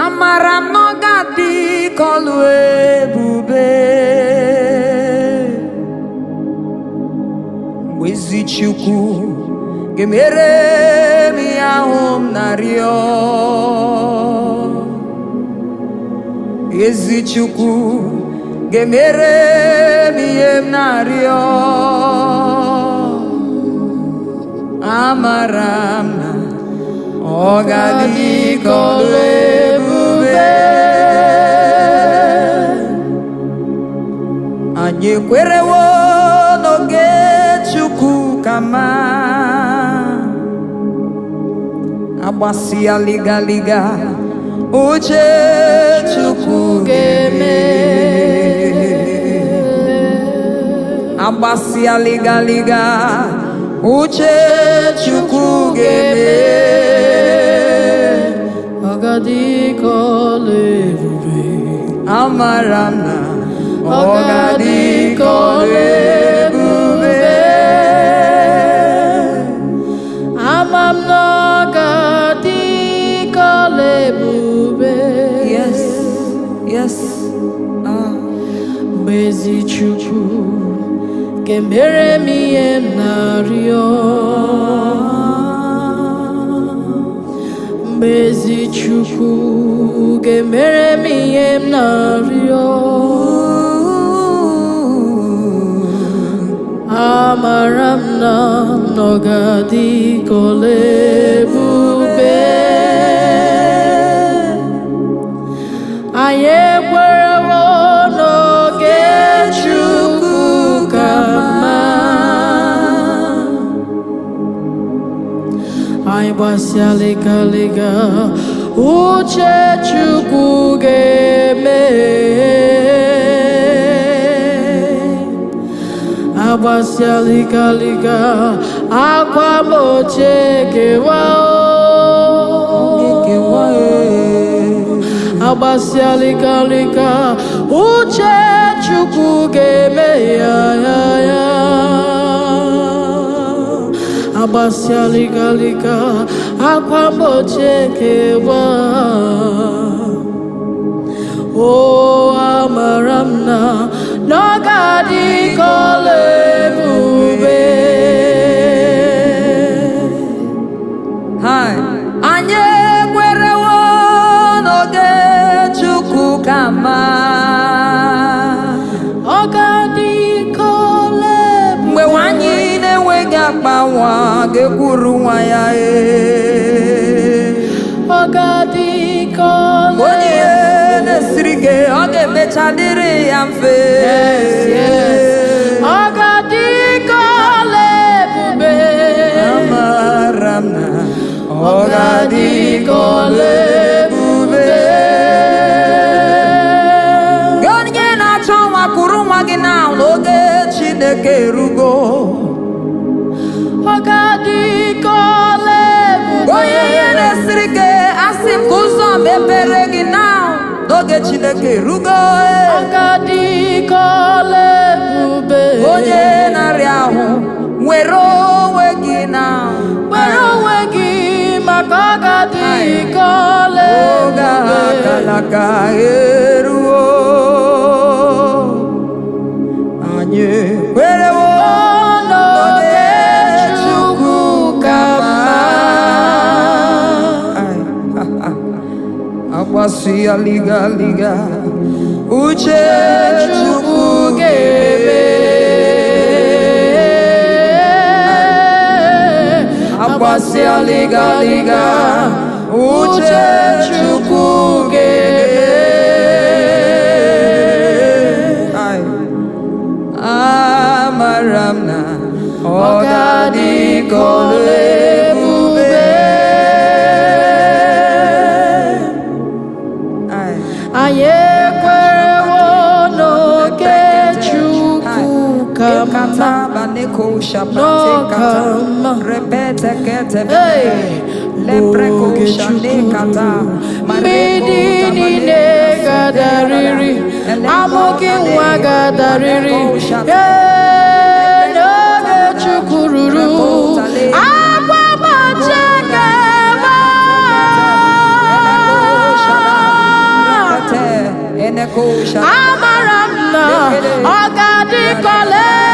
Amara m n'ọgadị kọlụ ebube. Ezi Chukwu ga-emere m ihe ahụ m na-arịọ. Ezi Chukwu ga-emere m ihe m na-arịọ. Amara m na ọ ga-adị ka ọlụ ebube. Anyị ekwerewo n'oge Chukwu ka mma. Agbasi aliga liga uche Chukwu ga-eme. Agbasi aliga liga uche Chukwu ga-eme. Ọgadị ka ọlụ ebube. Amara m na ọgadị ka ọlụ ebube. Ama m na ọgadị ka ọlụ ebube. Yes, yes. Mgbe ezi Chukwu ga-emere m ihe m na-arịọ. Mgbe ezi Chukwu ga-emere m ihe m na-arịọ. Amara m na ọ ga-adị ka ọlụ ebube. Anyị ekwerewo n'oge Chukwu ka mma. Anyị gbasịa liga uche Chukwu ga-eme. Agbasịa liga akwa mgbochi ekewa. Agbasịa liga uche Chukwu ga-eme ya. Agbasịa liga akwa mgbochi ekewa. Oh, amara m na ọ ga-adị ka ọlụ ebube. Anyị ekwerewo n'oge Chukwu ka mma. Ọ ga-adị ka ọlụ ebube. Mgbe nwanyị na-enweghị akpa nwa ga-ekwuru nwa ya. Ọ ga-adị ka ọlụ ebube. Onye ihe na-esiri ike ọ ga-emecha dịrị ya mfe. Ọ ga-adị ka ọlụ ebube. Amara m na ọ ga-adị ka ọlụ ebube. Gị onye na-achọ nwa kụrụ nwa gị n'oge Chineke erugo. Ọ ga-adị ka ọlụ ebube. Onye ihe na-esiri ike asị m ka ụzọ mepere gị n'oge Chineke erugo. Ọ ga-adị ka ọlụ ebube. Onye na-arịa ahụ nwere onwe gị nwere onwe gị maka ọ ga-adị ka ọlụ oge akala ka eruo. Anyị kwerewo n'oge Chukwu ka mma. Agbasi liga uche Chukwu ga-eme. Agbasi liga uche Chukwu ga-eme. Amara m na ọ ga-adị ka ọlụ ebube. Anyị ekwerewo n'oge Chukwu ka mma. Mgbidi niile gadarịrị, amụghị nwa gadarịrị. N'oge Chukwu ruru, akwa mgbochi ekewa. Eko shara. Amaram na ọ ga-adị ka ọlaedo.